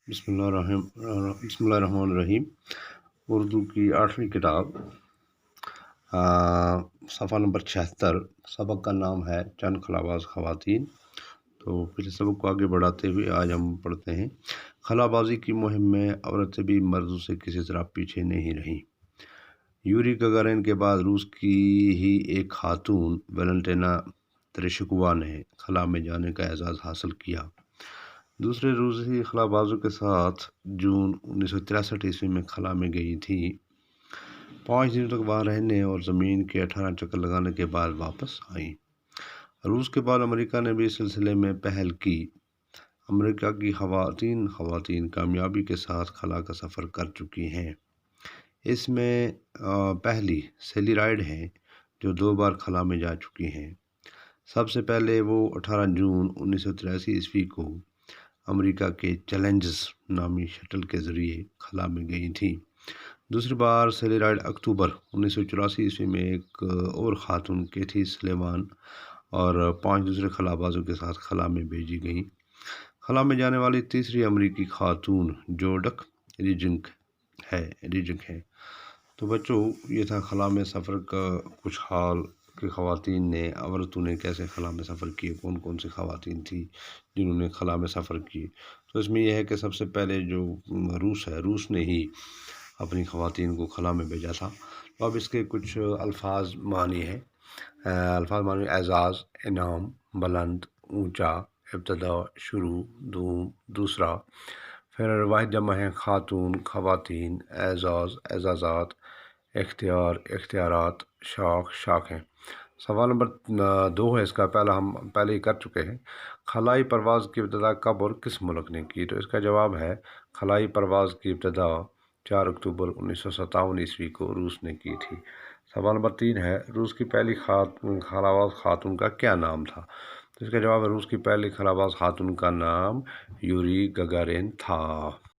بسم اللہ الرحمن الرحیم۔ اردو کی 8ویں کتاب، صفحہ نمبر 76۔ سبق کا نام ہے چند خلاباز خواتین۔ تو پچھلے سبق کو آگے بڑھاتے ہوئے آج ہم پڑھتے ہیں، خلابازی کی مہم میں عورتیں بھی مردوں سے کسی طرح پیچھے نہیں رہیں۔ یوری گگارین کے بعد روس کی ہی ایک خاتون ویلنٹینا تریشکووا نے خلا میں جانے کا اعزاز حاصل کیا۔ دوسرے روسی خلابازوں کے ساتھ جون 1963 میں خلا میں گئی تھی۔ 5 دنوں تک وہاں رہنے اور زمین کے 18 چکر لگانے کے بعد واپس آئیں۔ روس کے بعد امریکہ نے بھی اس سلسلے میں پہل کی۔ امریکہ کی خواتین کامیابی کے ساتھ خلا کا سفر کر چکی ہیں۔ اس میں پہلی سیلی رائڈ ہیں جو 2 بار خلا میں جا چکی ہیں۔ سب سے پہلے وہ 18 جون 1983 کو امریکہ کے چیلنجز نامی شٹل کے ذریعے خلا میں گئی تھیں۔ دوسری بار سیلی رائڈ اکتوبر 1984 میں ایک اور خاتون کیتھی سلیوان اور 5 دوسرے خلابازوں کے ساتھ خلا میں بھیجی گئیں۔ خلا میں جانے والی تیسری امریکی خاتون جوڈک ریجنک ہے۔ تو بچوں، یہ تھا خلا میں سفر کا کچھ حال کہ خواتین نے، عورتوں نے کیسے خلا میں سفر کیے، کون کون سی خواتین تھی جنہوں نے خلا میں سفر کی۔ تو اس میں یہ ہے کہ سب سے پہلے جو روس نے ہی اپنی خواتین کو خلا میں بھیجا تھا۔ تو اب اس کے کچھ الفاظ معنی ہیں۔ اعزاز، انعام، بلند، اونچا، ابتدا، شروع، دوسرا۔ پھر واحد جمع ہے خاتون، خواتین، اعزاز، اعزازات، اختیار، اختیارات، شاخیں۔ سوال نمبر 2 ہے اس کا، ہم پہلے ہی کر چکے ہیں۔ خلائی پرواز کی ابتدا کب اور کس ملک نے کی؟ تو اس کا جواب ہے خلائی پرواز کی ابتدا 4 اکتوبر 1957 کو روس نے کی تھی۔ سوال نمبر 3 ہے، روس کی پہلی خلاباز خاتون کا کیا نام تھا؟ تو اس کا جواب ہے روس کی پہلی خلاباز خاتون کا نام یوری گگارین تھا۔